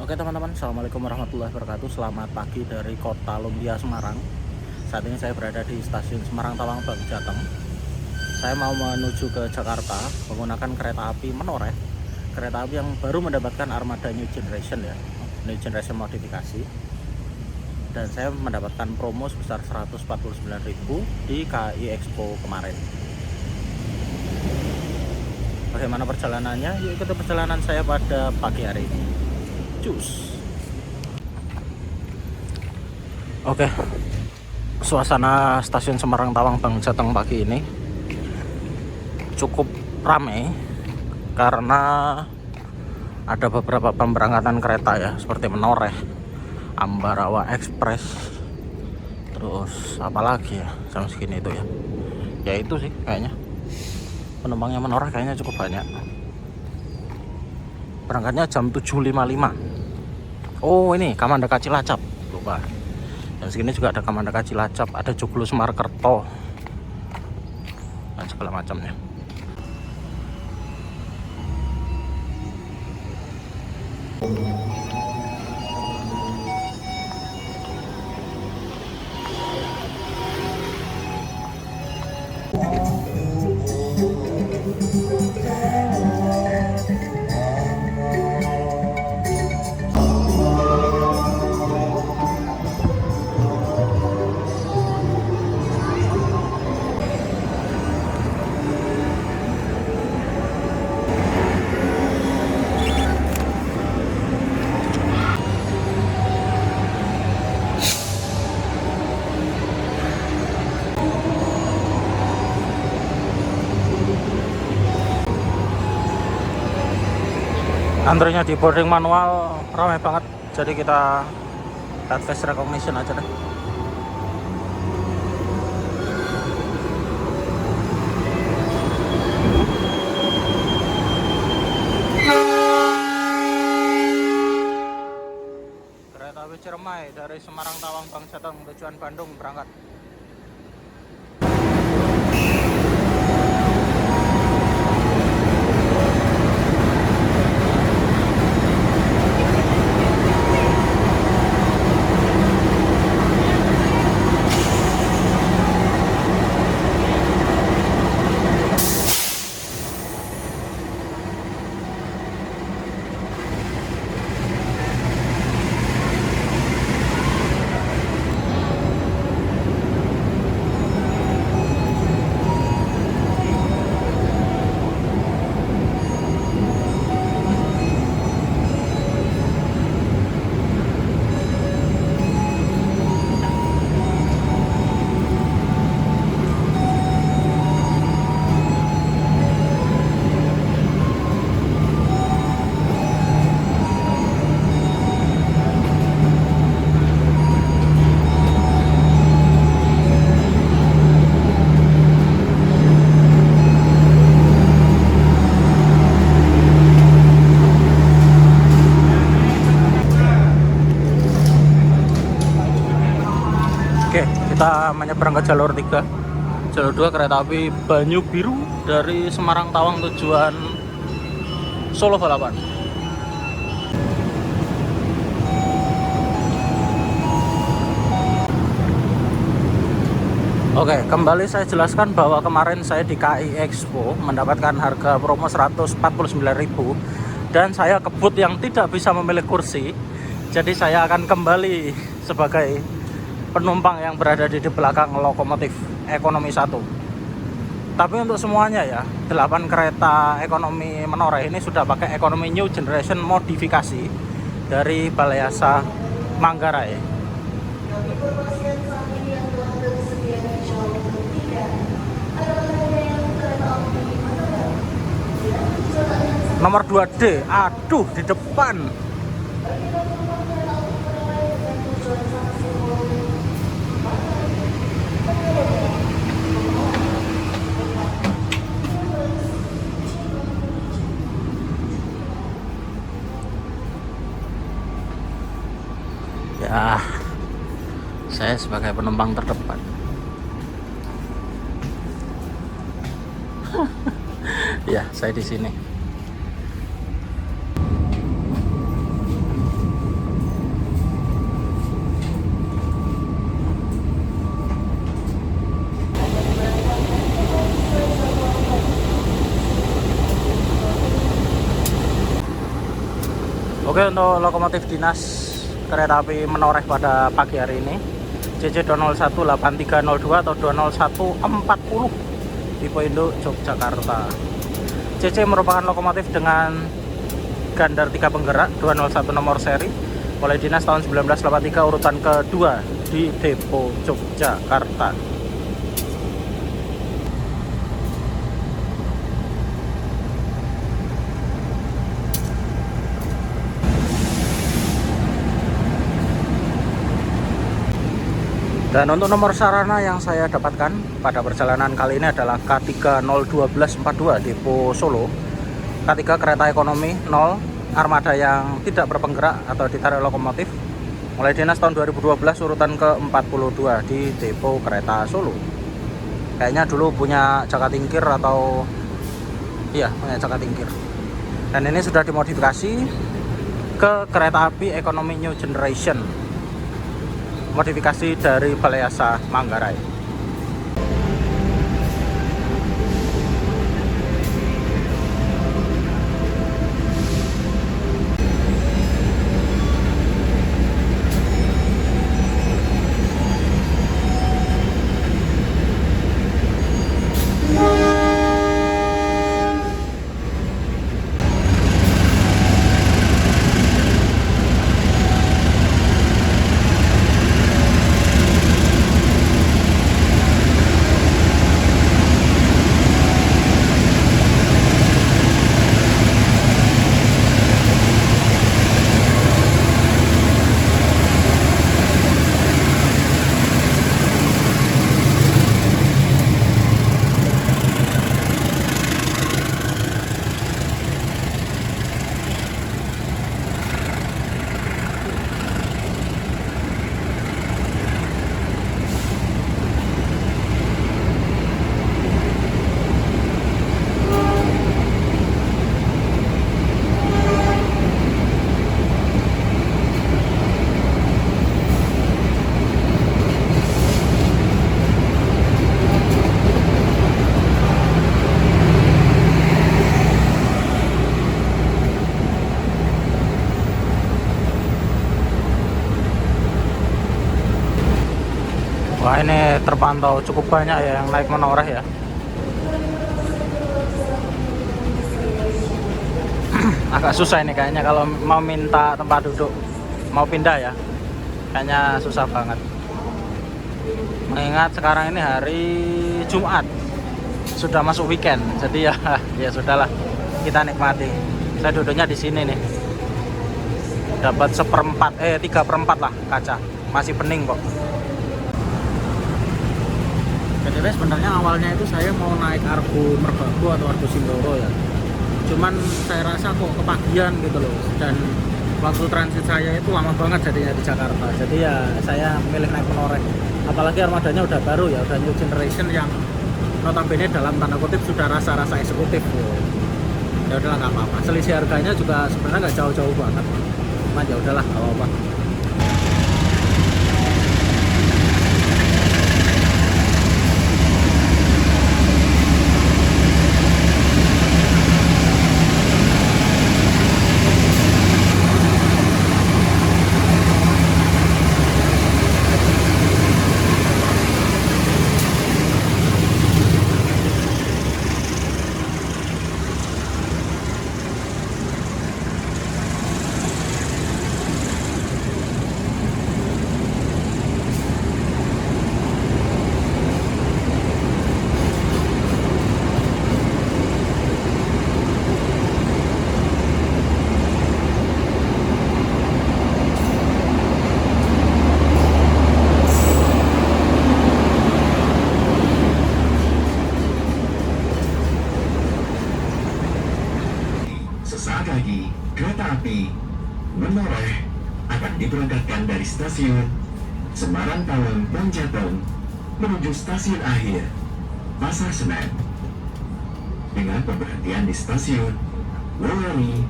Oke teman-teman, assalamualaikum warahmatullahi wabarakatuh. Selamat pagi dari kota Lumpia Semarang. Saat ini saya berada di stasiun Semarang Tawang Bang Jateng. Saya mau menuju ke Jakarta menggunakan kereta api Menoreh. Kereta api yang baru mendapatkan armada New Generation ya, New Generation modifikasi. Dan saya mendapatkan promo sebesar 149.000 di KAI Expo kemarin. Bagaimana perjalanannya? Yuk ikuti perjalanan saya pada pagi hari ini. Cus. Oke, suasana stasiun Semarang Tawang Bang Jateng pagi ini cukup ramai karena ada beberapa pemberangkatan kereta ya, seperti Menoreh, Ambarawa Express, terus apalagi ya jam segini itu ya. Ya itu sih kayaknya penumpangnya Menoreh kayaknya cukup banyak. Berangkatnya jam 7.55. Oh ini Kamandaka Cilacap, lupa. Dan segini juga ada Kamandaka Cilacap, ada Joglo Semarkerto dan segala macamnya. Antrinya di boarding manual ramai banget, jadi kita lihat face recognition aja deh. Kereta api Ciremai dari Semarang Tawang Bang Jateng tujuan Bandung berangkat. Oke, kita menyeberang ke jalur 3. Jalur 2 kereta api Banyu Biru dari Semarang Tawang tujuan Solo Balapan. Oke, kembali saya jelaskan bahwa kemarin saya di KAI Expo mendapatkan harga promo 149.000 dan saya kebut yang tidak bisa memilih kursi. Jadi saya akan kembali sebagai penumpang yang berada di belakang lokomotif ekonomi 1. Tapi untuk semuanya ya, 8 kereta ekonomi Menoreh ini sudah pakai ekonomi New Generation modifikasi dari Balai Yasa Manggarai. Nomor 2D, aduh di depan. Ya, saya sebagai penumpang terdepan. Ya, saya di sini. Oke, untuk lokomotif dinas kereta api Menoreh pada pagi hari ini CC 2018302 atau 20140 tipe induk Yogyakarta. CC merupakan lokomotif dengan gandar 3 penggerak 201 nomor seri oleh dinas tahun 1983 urutan kedua di depo Yogyakarta. Dan untuk nomor sarana yang saya dapatkan pada perjalanan kali ini adalah K3 01242 depo Solo. K3 kereta ekonomi 0 armada yang tidak berpenggerak atau ditarik lokomotif mulai dinas tahun 2012 urutan ke-42 di depo kereta Solo. Kayaknya dulu punya jaka tingkir atau iya punya jaka tingkir. Dan ini sudah dimodifikasi ke kereta api ekonomi New Generation, modifikasi dari Balai Asa Manggarai. Wah, ini terpantau cukup banyak ya yang naik Menoreh ya. Agak susah ini kayaknya kalau mau minta tempat duduk, mau pindah ya. Kayaknya susah banget. Mengingat sekarang ini hari Jumat, sudah masuk weekend. Jadi ya ya sudahlah, kita nikmati. Saya duduknya di sini nih. Dapat 3/4 lah kaca. Masih bening kok. BTW sebenarnya awalnya itu saya mau naik Argo Merbabu atau Argo Sindoro ya. Cuman saya rasa kok kepagian gitu loh. Dan waktu transit saya itu lama banget jadinya di Jakarta. Jadi ya saya milih naik Menoreh. Apalagi armadanya udah baru ya, udah new generation yang notabene dalam tanda kutip sudah rasa-rasa eksekutif. Ya udahlah nggak apa-apa. Selisih harganya juga sebenarnya nggak jauh-jauh banget. Cuman ya udahlah nggak apa-apa. Sesaat lagi, kereta api Menoreh akan diberangkatkan dari stasiun Semarang Tawang dan Jateng menuju stasiun akhir Pasar Senen dengan pemberhentian di stasiun Weweri,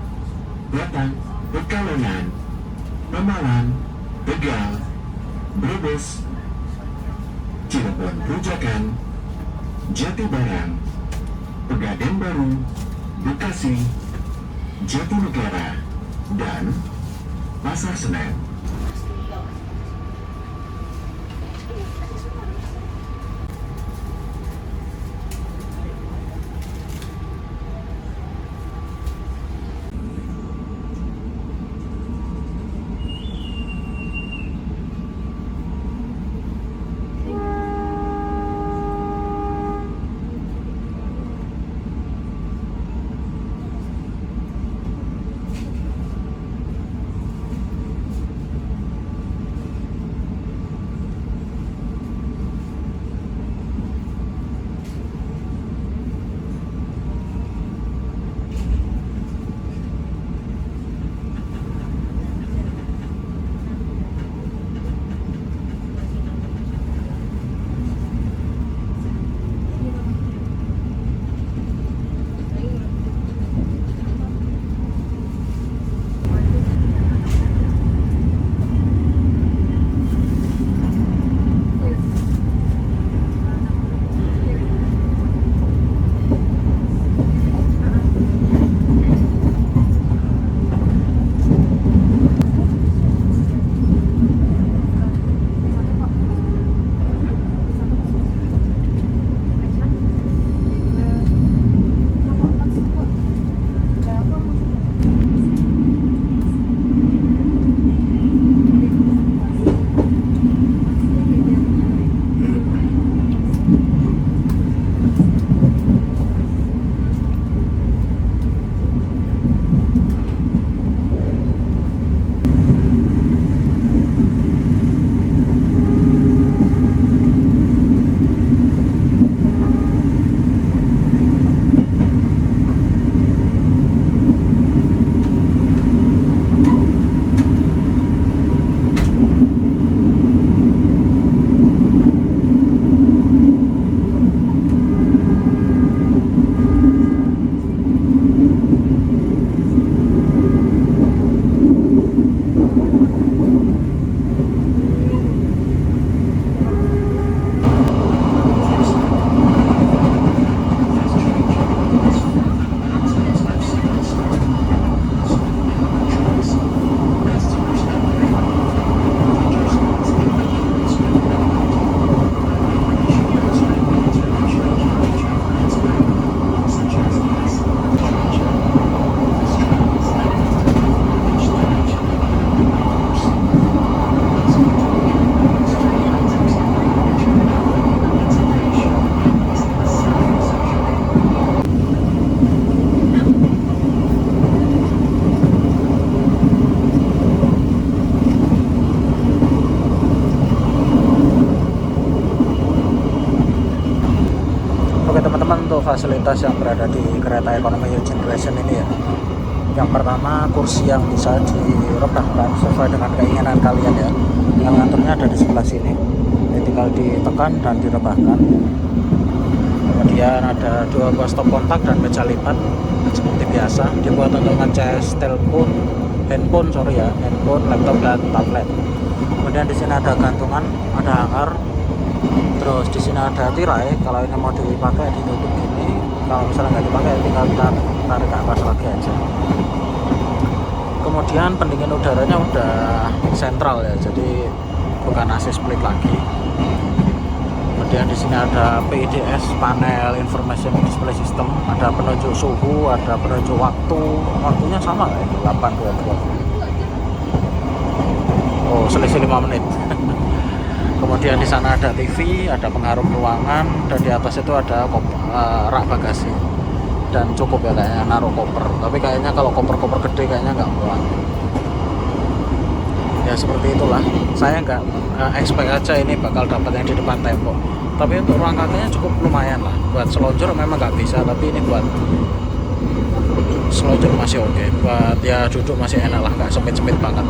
Batang, Pekalongan, Pemalang, Tegal, Brebes, Cirebon Grojogan, Jatibarang, Pegadaian Baru, Bekasi, Jatinegara, dan Pasar Senen. Fasilitas yang berada di kereta ekonomi New Generation ini ya. Yang pertama, kursi yang bisa direbahkan sesuai dengan keinginan kalian ya. Yang ngaturnya ada di sebelah sini. Ini tinggal ditekan dan direbahkan. Kemudian ada 2 buah stop kontak dan meja lipat seperti biasa. Dibuat untuk ngecas telepon, handphone, laptop dan tablet. Kemudian di sini ada gantungan, ada hanger. Terus di sini ada tirai. Kalau ini mau dipakai ditutup gini. Kalau misalnya nggak dipakai tinggal kita tarik ke atas lagi aja. Kemudian pendingin udaranya udah sentral ya, jadi bukan AC split lagi. Kemudian di sini ada PIDS, panel information display system, ada penunjuk suhu, ada penunjuk waktu. Waktunya sama ya, 8.22. Oh, selisih 5 menit. Kemudian di sana ada TV, ada pengharum ruangan, dan di atas itu ada rak bagasi. Dan cukup ya kayaknya naruh koper. Tapi kayaknya kalau koper-koper gede kayaknya nggak muat. Ya seperti itulah. Saya nggak expect aja ini bakal dapat yang di depan tembok. Tapi untuk ruang kakinya cukup lumayan lah. Buat selonjor memang nggak bisa, tapi ini buat selonjor masih oke. Buat ya duduk masih enak lah, nggak sempit-sempit banget.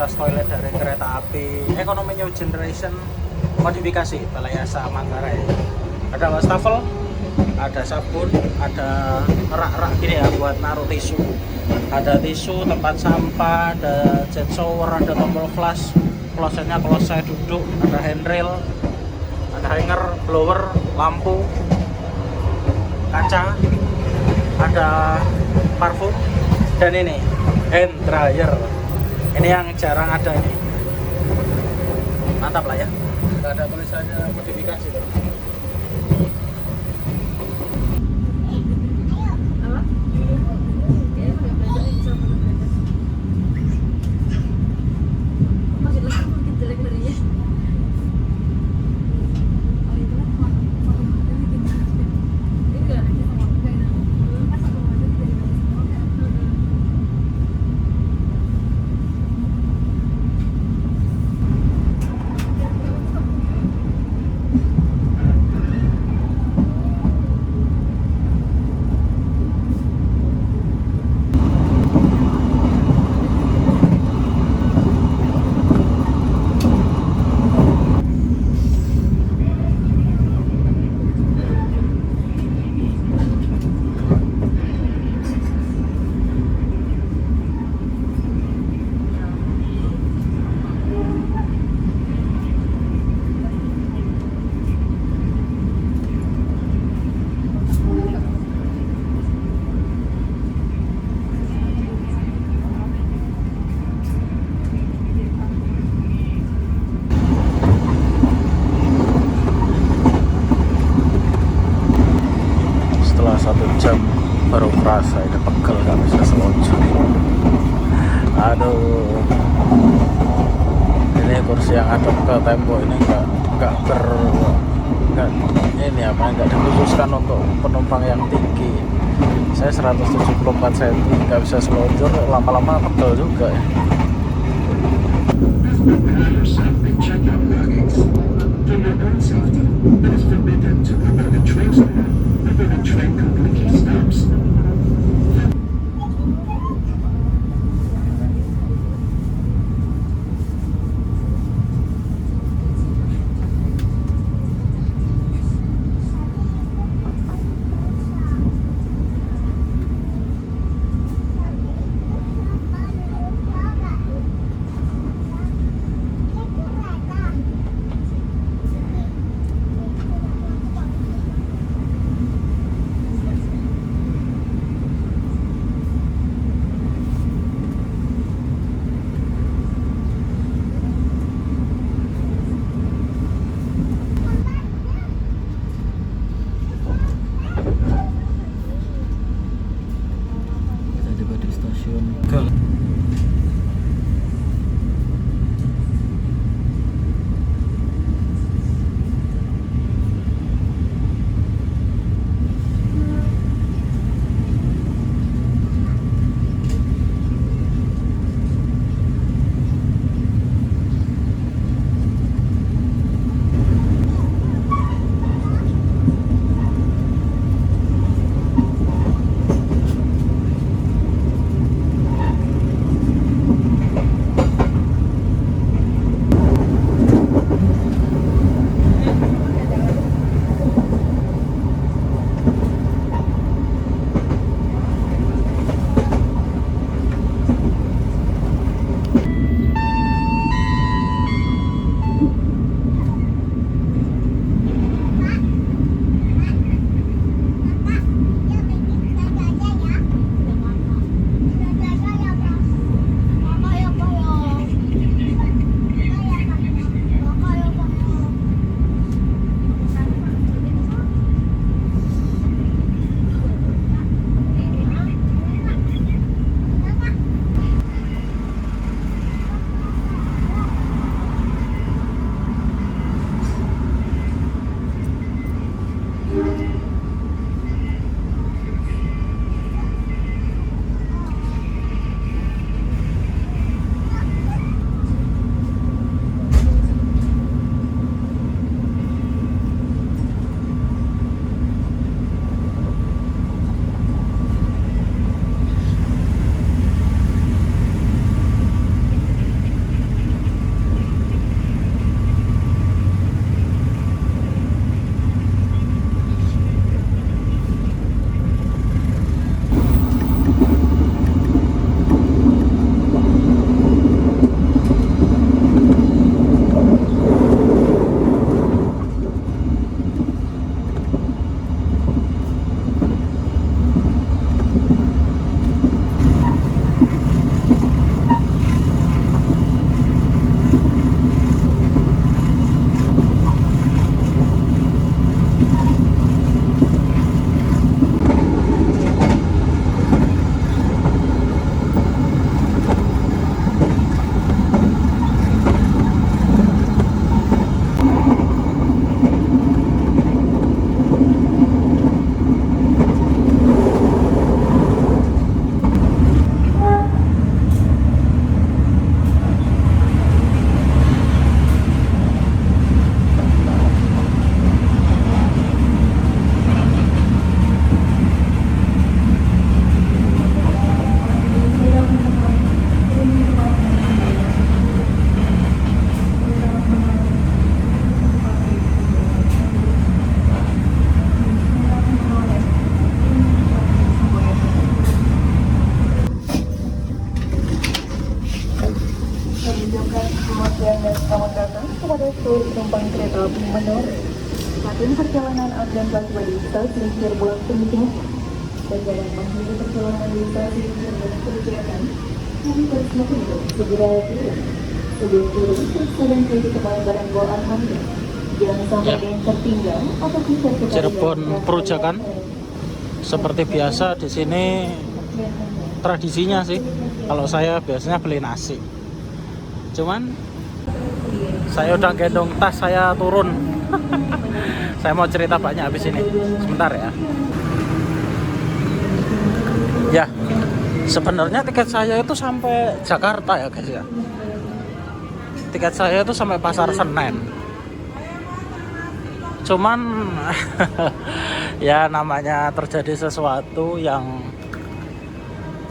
fasilitas toilet dari kereta api ekonomi new generation modifikasi Balai Asa Manggarai. Ada wastafel, ada sabun, ada rak-rak gini ya buat naruh tisu, ada tisu, tempat sampah, ada jet shower, ada tombol flash, klosetnya kloset duduk, ada handrail, ada hanger, blower, lampu, kaca, ada parfum, dan ini hand dryer. Ini yang jarang ada ini. Mantap lah ya. Nggak ada tulisannya modifikasi tuh. Setelah 1 jam baru kerasa ini pegel, gak bisa selonjor. Aduh, ini kursi yang hadap ke tembok ini nggak dikhususkan untuk penumpang yang tinggi. Saya 174 cm, nggak bisa selonjor, lama-lama pegel juga ya. Untuk penumpang kereta api Menor, saat ini perjalanan akan berakhir di stasiun Cirebon Puncak dan dalam menghadapi perjalanan di stasiun Cirebon Puncak, kami terus menunggu segera turun. Sebelum turun, periksa dan cek kembali barang bawaan Anda. Jangan sampai Ya. ada yang tertinggal atau bisa Cirebon Perujakan. Seperti biasa di sini tradisinya sih, kalau saya biasanya beli nasi. Cuman saya udah gendong tas, saya turun. Saya mau cerita banyak habis ini. Sebentar ya. Ya, sebenarnya tiket saya itu sampai Jakarta ya guys ya. Tiket saya itu sampai Pasar Senen. Cuman ya namanya terjadi sesuatu yang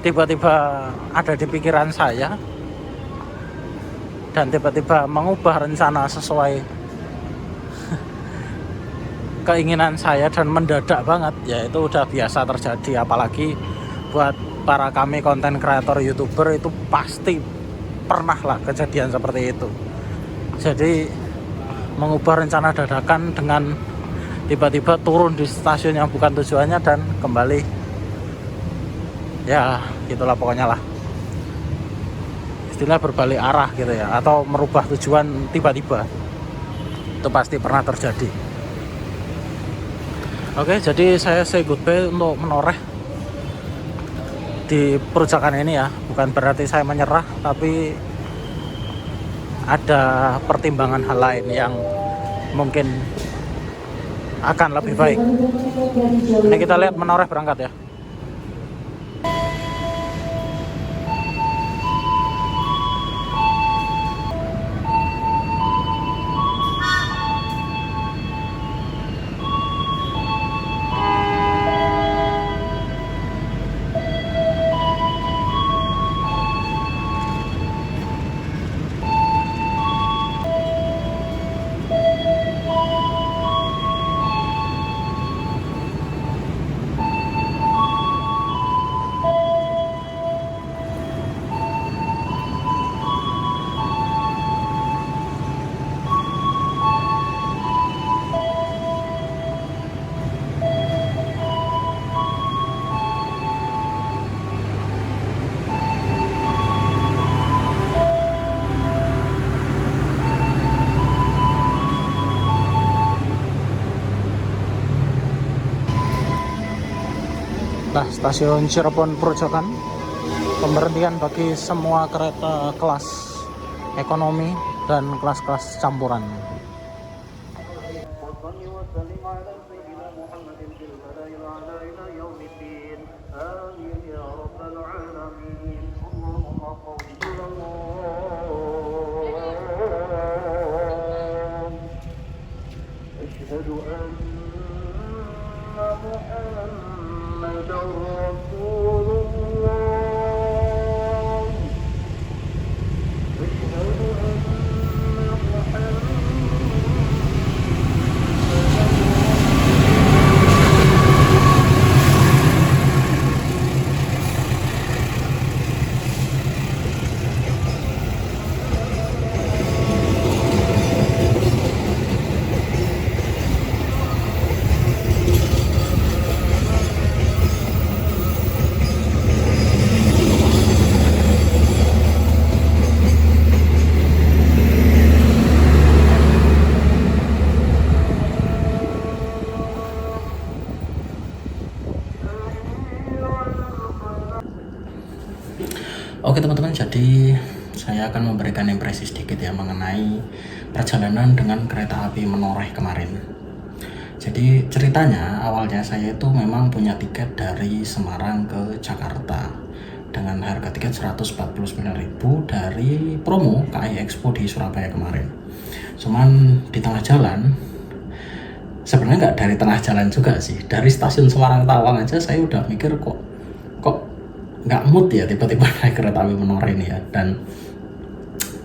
tiba-tiba ada di pikiran saya dan tiba-tiba mengubah rencana sesuai keinginan saya dan mendadak banget. Ya itu udah biasa terjadi, apalagi buat para kami konten kreator YouTuber itu pasti pernah lah kejadian seperti itu. Jadi mengubah rencana dadakan dengan tiba-tiba turun di stasiun yang bukan tujuannya dan kembali, ya gitulah pokoknya lah, istilah berbalik arah gitu ya, atau merubah tujuan tiba-tiba, itu pasti pernah terjadi. Oke, jadi saya say goodbye untuk Menoreh di Perujakan ini ya. Bukan berarti saya menyerah, tapi ada pertimbangan hal lain yang mungkin akan lebih baik. Ini kita lihat Menoreh berangkat ya. Nah, stasiun Cirebon Perujakan, pemberhentian bagi semua kereta kelas ekonomi dan kelas-kelas campuran. Oke teman-teman, jadi saya akan memberikan impresi sedikit ya mengenai perjalanan dengan kereta api Menoreh kemarin. Jadi ceritanya awalnya saya itu memang punya tiket dari Semarang ke Jakarta dengan harga tiket 149.000 dari promo KAI Expo di Surabaya kemarin. Cuman di tengah jalan, sebenarnya nggak dari tengah jalan juga sih, dari stasiun Semarang Tawang aja saya udah mikir kok nggak mood ya tiba-tiba naik kereta api Menoreh ini ya, dan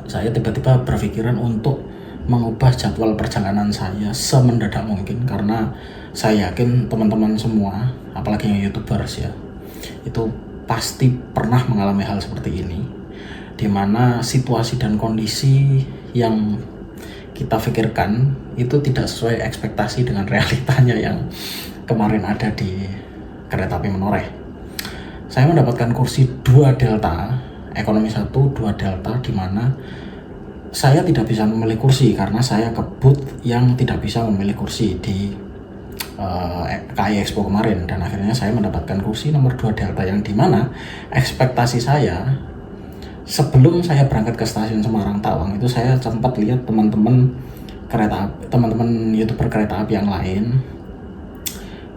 saya tiba-tiba berpikiran untuk mengubah jadwal perjalanan saya semendadak mungkin, karena saya yakin teman-teman semua, apalagi yang YouTubers ya, itu pasti pernah mengalami hal seperti ini, dimana situasi dan kondisi yang kita pikirkan itu tidak sesuai ekspektasi dengan realitanya yang kemarin ada di kereta api Menoreh. Saya mendapatkan kursi 2 Delta, ekonomi 1 2 Delta, di mana saya tidak bisa memilih kursi karena saya kebut yang tidak bisa memilih kursi di KAI Expo kemarin, dan akhirnya saya mendapatkan kursi nomor 2 Delta yang dimana ekspektasi saya sebelum saya berangkat ke stasiun Semarang Tawang itu saya sempat lihat teman-teman YouTuber kereta api yang lain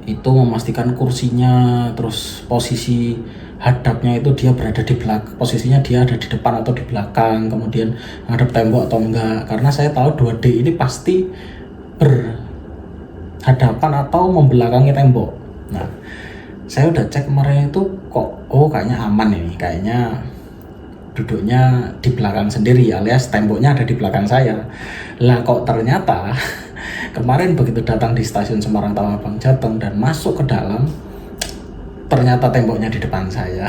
itu memastikan kursinya, terus posisi hadapnya itu dia berada di belakang, posisinya dia ada di depan atau di belakang, kemudian menghadap tembok atau enggak, karena saya tahu 2D ini pasti berhadapan atau membelakangi tembok. Nah, saya udah cek kemarin itu kok, kayaknya aman ini, kayaknya duduknya di belakang sendiri alias temboknya ada di belakang saya. Lah kok ternyata kemarin begitu datang di stasiun Semarang Tawang Abang Jateng dan masuk ke dalam, ternyata temboknya di depan saya.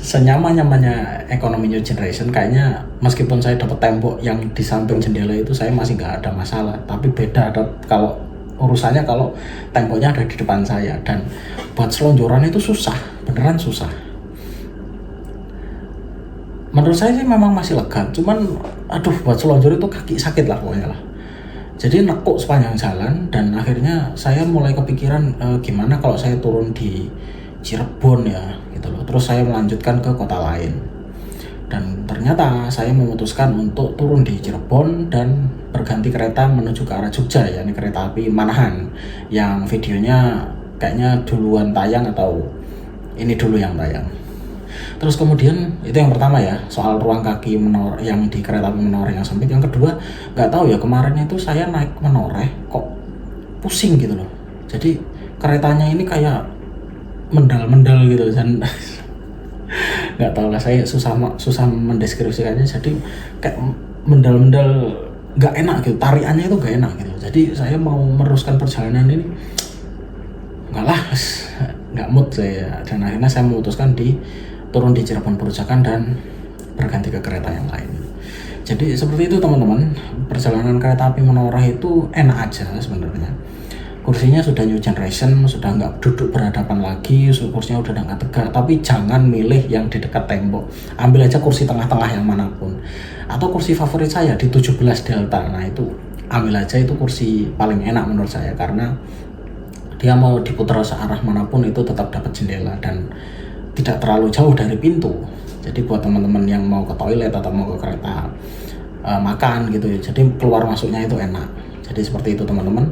Senyaman-nyamannya ekonomi new generation, kayaknya meskipun saya dapat tembok yang di samping jendela itu saya masih nggak ada masalah, tapi beda kalau urusannya kalau temboknya ada di depan saya. Dan buat selonjoran itu susah, beneran susah. Menurut saya sih memang masih lega, cuman aduh buat selonjor itu kaki sakit lah pokoknya lah. Jadi nekuk sepanjang jalan, dan akhirnya saya mulai kepikiran gimana kalau saya turun di Cirebon ya gitu loh, terus saya melanjutkan ke kota lain. Dan ternyata saya memutuskan untuk turun di Cirebon dan berganti kereta menuju ke arah Jogja, yakni kereta api Manahan yang videonya kayaknya duluan tayang atau ini dulu yang tayang. Terus kemudian itu yang pertama ya, soal ruang kaki Menoreh yang di kereta api Menoreh yang sempit. Yang kedua, nggak tahu ya, kemarin itu saya naik Menoreh kok pusing gitu loh. Jadi keretanya ini kayak mendal-mendal gitu, dan nggak tahu lah, saya susah mendeskripsikannya. Jadi kayak mendal-mendal, nggak enak gitu, tariannya itu nggak enak gitu. Jadi saya mau meneruskan perjalanan ini nggak mood saya, dan akhirnya saya memutuskan turun di Cirebon Perusakan dan berganti ke kereta yang lain. Jadi seperti itu teman-teman, perjalanan kereta api Menoreh itu enak aja sebenarnya. Kursinya sudah new generation, sudah nggak duduk berhadapan lagi, kursinya udah nggak tegak. Tapi jangan milih yang di dekat tembok, ambil aja kursi tengah-tengah yang manapun. Atau kursi favorit saya di 17 Delta, nah itu ambil aja, itu kursi paling enak menurut saya, karena dia mau diputar searah manapun itu tetap dapat jendela dan tidak terlalu jauh dari pintu. Jadi buat teman-teman yang mau ke toilet atau mau ke kereta makan gitu ya, jadi keluar masuknya itu enak. Jadi seperti itu teman-teman.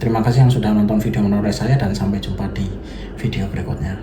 Terima kasih yang sudah nonton video Menoreh saya, dan sampai jumpa di video berikutnya.